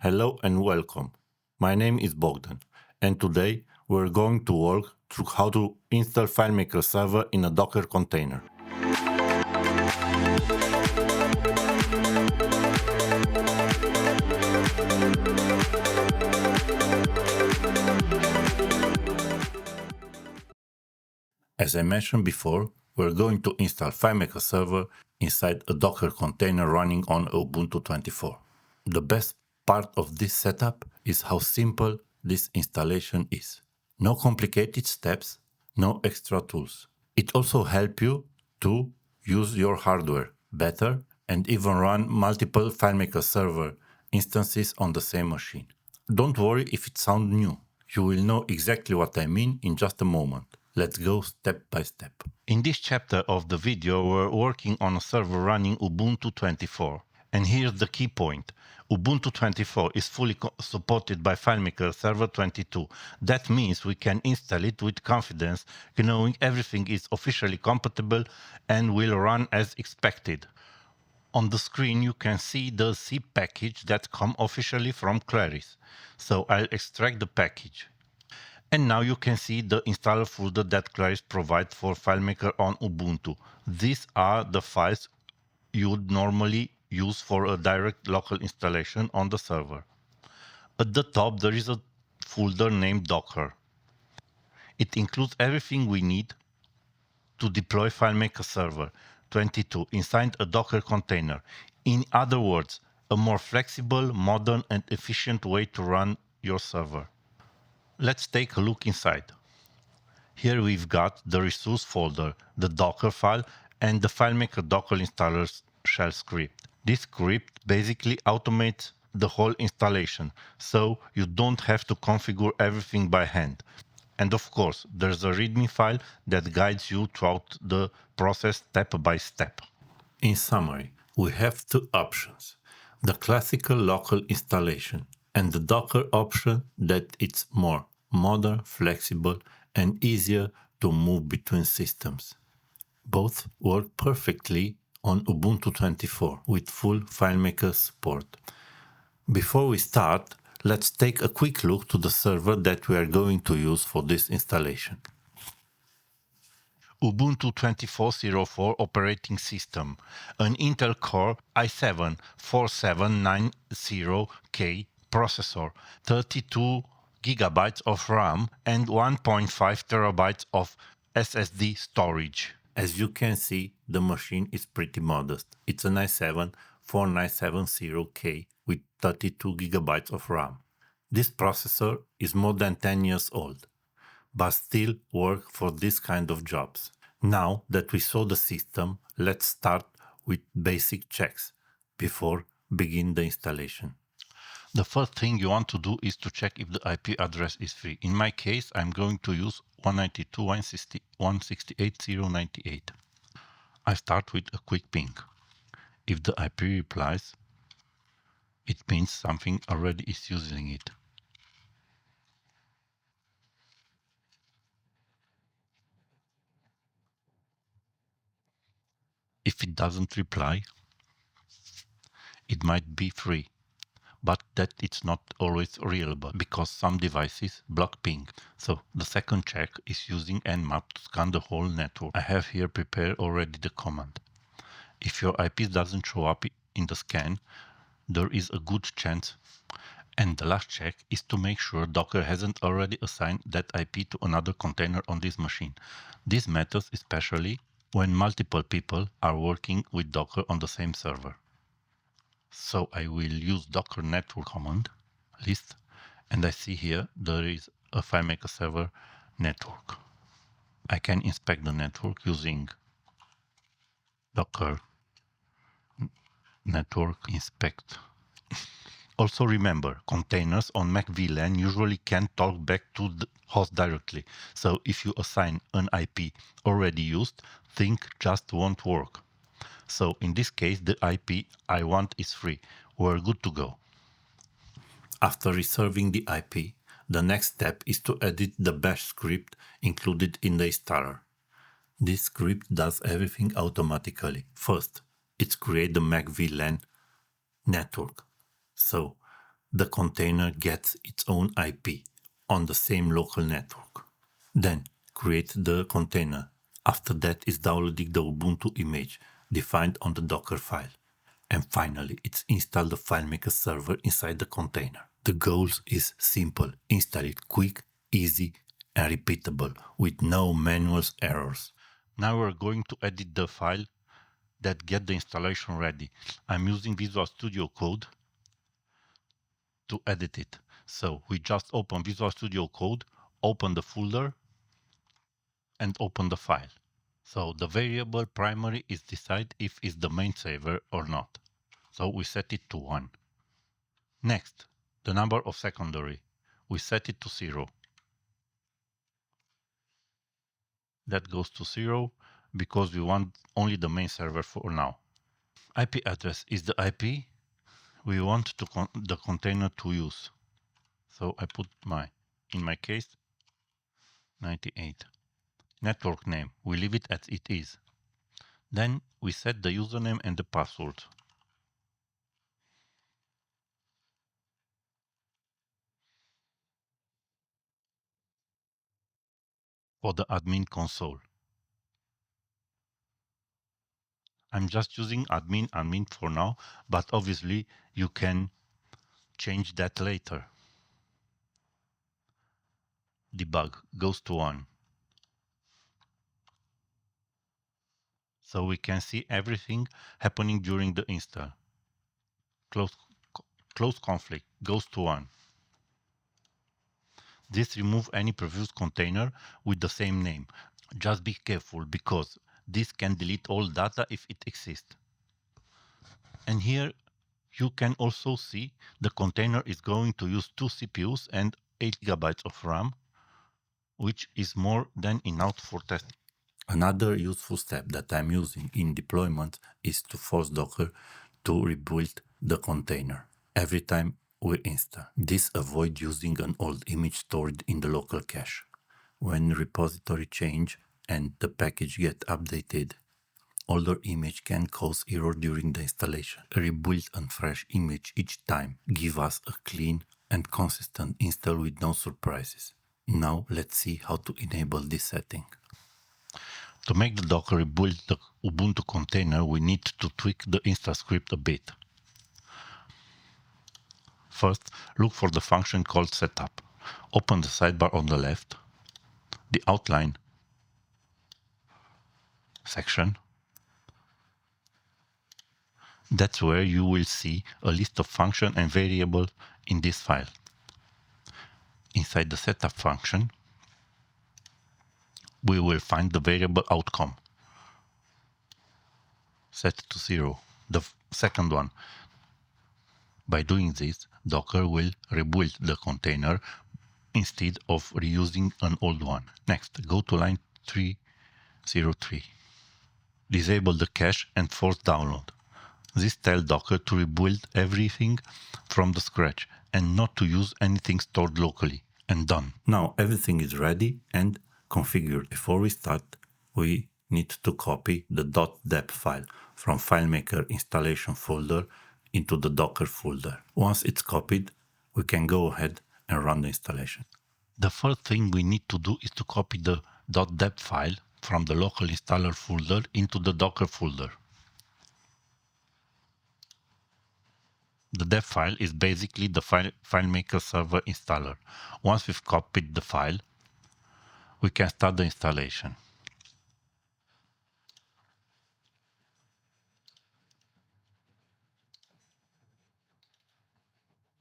Hello and welcome. My name is Bogdan, and today we're going to walk through how to install FileMaker Server in a Docker container. As I mentioned before, we're going to install FileMaker Server inside a Docker container running on Ubuntu 24. The best part of this setup is how simple this installation is. No complicated steps, no extra tools. It also helps you to use your hardware better and even run multiple FileMaker Server instances on the same machine. Don't worry if it sounds new. You will know exactly what I mean in just a moment. Let's go step by step. In this chapter of the video, we're working on a server running Ubuntu 24. And here's the key point. Ubuntu 24 is fully supported by FileMaker Server 22. That means we can install it with confidence, knowing everything is officially compatible and will run as expected. On the screen, you can see the zip package that comes officially from Claris. So I'll extract the package. And now you can see the installer folder that Claris provides for FileMaker on Ubuntu. These are the files you would normally use for a direct local installation on the server. At the top, there is a folder named Docker. It includes everything we need to deploy FileMaker Server 22 inside a Docker container. In other words, a more flexible, modern, and efficient way to run your server. Let's take a look inside. Here we've got the resource folder, the Docker file, and the FileMaker Docker installer shell script. This script basically automates the whole installation, so you don't have to configure everything by hand. And of course, there's a README file that guides you throughout the process step by step. In summary, we have two options: the classical local installation and the Docker option that it's more modern, flexible, and easier to move between systems. Both work perfectly on Ubuntu 24 with full FileMaker support. Before we start, let's take a quick look to the server that we are going to use for this installation. Ubuntu 24.04 operating system, an Intel Core i7-4790K processor, 32 GB of RAM, and 1.5 TB of SSD storage. As you can see, the machine is pretty modest. It's an i7-4970K with 32 GB of RAM. This processor is more than 10 years old, but still works for this kind of jobs. Now that we saw the system, let's start with basic checks before begin the installation. The first thing you want to do is to check if the IP address is free. In my case, I'm going to use 192.168.0.98. I start with a quick ping. If the IP replies, it means something already is using it. If it doesn't reply, it might be free, but that it's not always reliable because some devices block ping. So the second check is using Nmap to scan the whole network. I have here prepared already the command. If your IP doesn't show up in the scan, there is a good chance. And the last check is to make sure Docker hasn't already assigned that IP to another container on this machine. This matters especially when multiple people are working with Docker on the same server. So I will use Docker network command list, and I see here there is a FileMaker Server network. I can inspect the network using Docker network inspect. Also remember, containers on Mac VLAN usually can't talk back to the host directly. So if you assign an IP already used, things just won't work. So in this case, the IP I want is free. We're good to go. After reserving the IP, the next step is to edit the bash script included in the installer. This script does everything automatically. First, it creates the Mac VLAN network. So the container gets its own IP on the same local network. Then create the container. After that is downloading the Ubuntu image defined on the Docker file. And finally, it's install the FileMaker server inside the container. The goal is simple. Install it quick, easy, and repeatable with no manual errors. Now we're going to edit the file that get the installation ready. I'm using Visual Studio Code to edit it. So we just open Visual Studio Code, open the folder, and open the file. So the variable primary is decide if it's the main server or not. So we set it to 1. Next, the number of secondary. We set it to 0. That goes to 0 because we want only the main server for now. IP address is the IP we want the container to use. So I put in my case, 98. Network name, we leave it as it is. Then we set the username and the password. For the admin console. I'm just using admin for now, but obviously you can change that later. Debug goes to 1. So we can see everything happening during the install. Close conflict goes to 1. This removes any previous container with the same name. Just be careful because this can delete all data if it exists. And here you can also see the container is going to use 2 CPUs and 8 GB of RAM, which is more than enough for testing. Another useful step that I'm using in deployment is to force Docker to rebuild the container every time we install. This avoids using an old image stored in the local cache. When repository change and the package get updated, older image can cause error during the installation. Rebuild and fresh image each time give us a clean and consistent install with no surprises. Now let's see how to enable this setting. To make the Docker rebuild the Ubuntu container, we need to tweak the install script a bit. First, look for the function called setup. Open the sidebar on the left, the outline section. That's where you will see a list of functions and variables in this file. Inside the setup function, we will find the variable outcome. Set to 0. The second one. By doing this, Docker will rebuild the container instead of reusing an old one. Next, go to line 303. Disable the cache and force download. This tells Docker to rebuild everything from the scratch and not to use anything stored locally. And done. Now everything is ready and configured. Before we start, we need to copy the .deb file from FileMaker installation folder into the Docker folder. Once it's copied, we can go ahead and run the installation. The first thing we need to do is to copy the .deb file from the local installer folder into the Docker folder. The deb file is basically the FileMaker Server installer. Once we've copied the file, we can start the installation.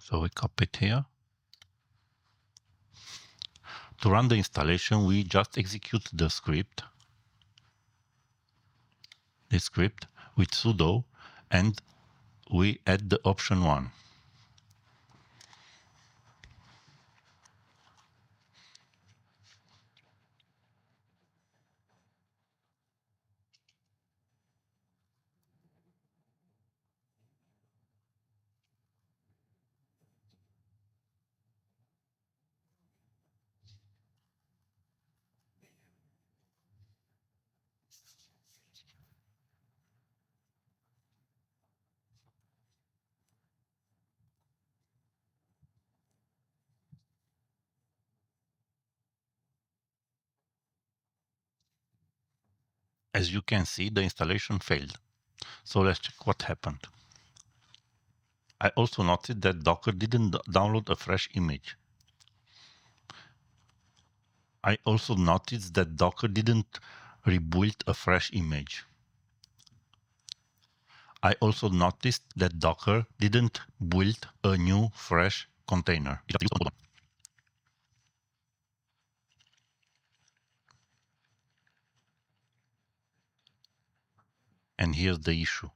So we copy it here. To run the installation, we just execute the script, this script with sudo, and we add the option 1. As you can see, the installation failed. So let's check what happened. I also noticed that Docker didn't download a fresh image. I also noticed that Docker didn't rebuild a fresh image. I also noticed that Docker didn't build a new fresh container. And here's the issue.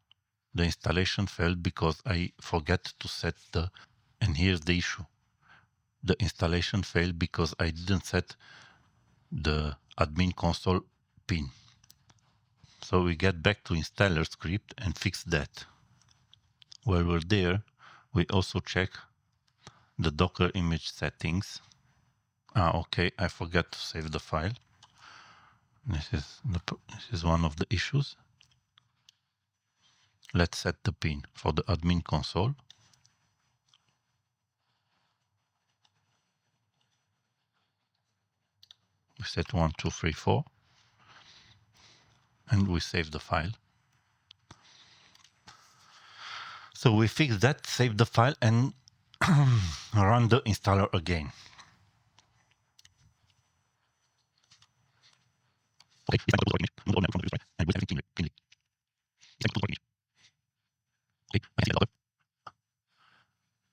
The installation failed because I forgot to set the... And here's the issue. The installation failed because I didn't set the admin console pin. So we get back to installer script and fix that. While we're there, we also check the Docker image settings. Okay, I forgot to save the file. This is one of the issues. Let's set the pin for the admin console. We set 1, 2, 3, 4. And we save the file. So we fix that, save the file, and run the installer again.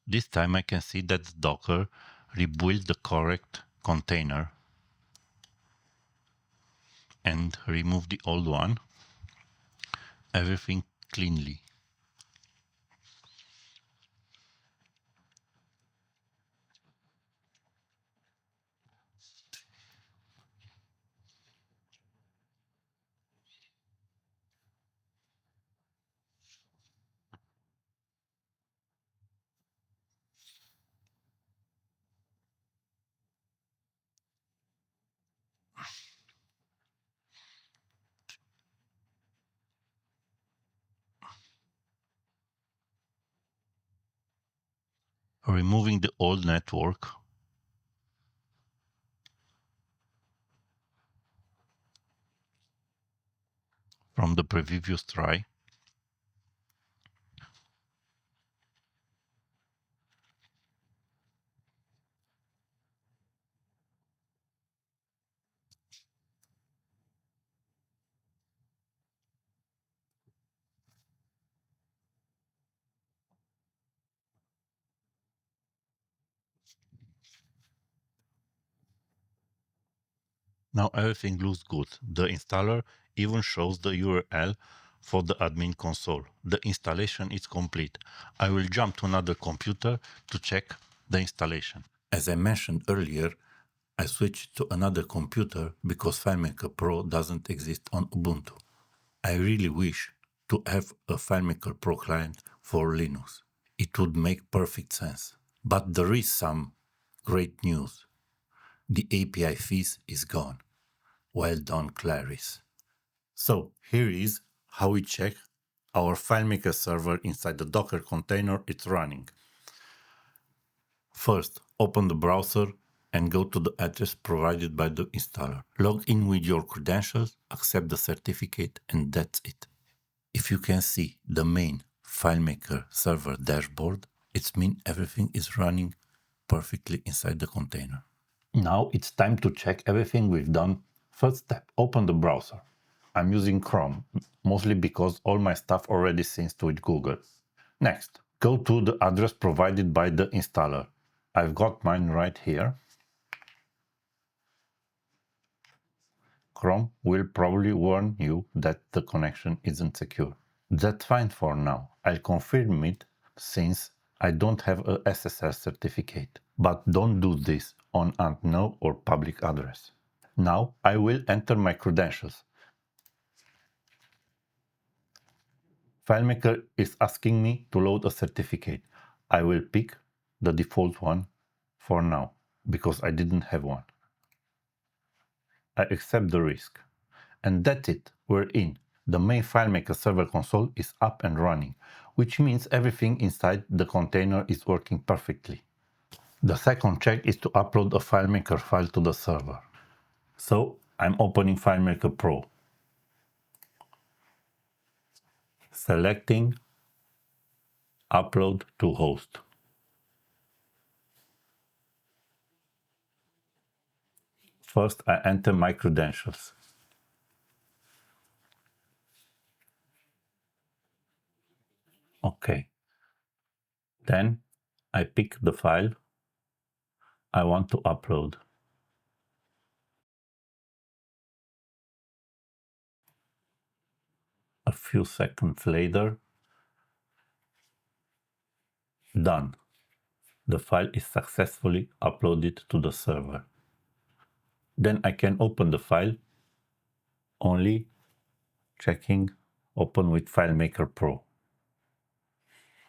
This time I can see that Docker rebuilt the correct container and remove the old one. Everything cleanly. Removing the old network. From the previous try. Now everything looks good. The installer even shows the URL for the admin console. The installation is complete. I will jump to another computer to check the installation. As I mentioned earlier, I switched to another computer because FileMaker Pro doesn't exist on Ubuntu. I really wish to have a FileMaker Pro client for Linux. It would make perfect sense. But there is some great news. The API fees is gone. Well done, Clarice. So here is how we check our FileMaker server inside the Docker container it's running. First, open the browser and go to the address provided by the installer. Log in with your credentials, accept the certificate, and that's it. If you can see the main FileMaker server dashboard, it means everything is running perfectly inside the container. Now it's time to check everything we've done. First step, open the browser. I'm using Chrome, mostly because all my stuff already syncs with Google. Next, go to the address provided by the installer. I've got mine right here. Chrome will probably warn you that the connection isn't secure. That's fine for now. I'll confirm it since I don't have a SSL certificate. But don't do this on unknown or public address. Now I will enter my credentials. FileMaker is asking me to load a certificate. I will pick the default one for now because I didn't have one. I accept the risk. And that's it, we're in. The main FileMaker server console is up and running, which means everything inside the container is working perfectly. The second check is to upload a FileMaker file to the server. So I'm opening FileMaker Pro. selecting Upload to Host. First, I enter my credentials. Okay. Then I pick the file I want to upload. A few seconds later, done. The file is successfully uploaded to the server. Then I can open the file, only checking Open with FileMaker Pro.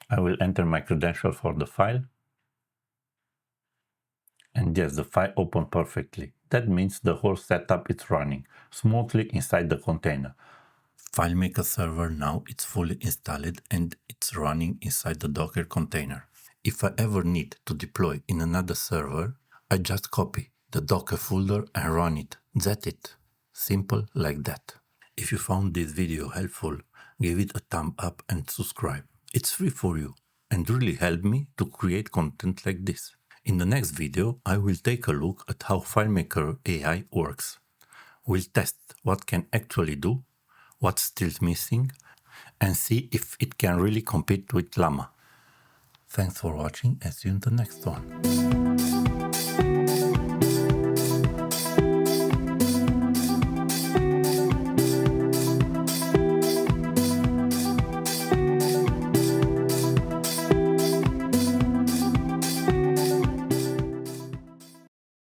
I will enter my credential for the file. And yes, the file opened perfectly. That means the whole setup is running smoothly inside the container. FileMaker Server now it's fully installed and it's running inside the Docker container. If I ever need to deploy in another server, I just copy the Docker folder and run it. That's it. Simple like that. If you found this video helpful, give it a thumb up and subscribe. It's free for you and really help me to create content like this. In the next video, I will take a look at how FileMaker AI works. We'll test what can actually do, what's still missing, and see if it can really compete with Llama. Thanks for watching and see you in the next one.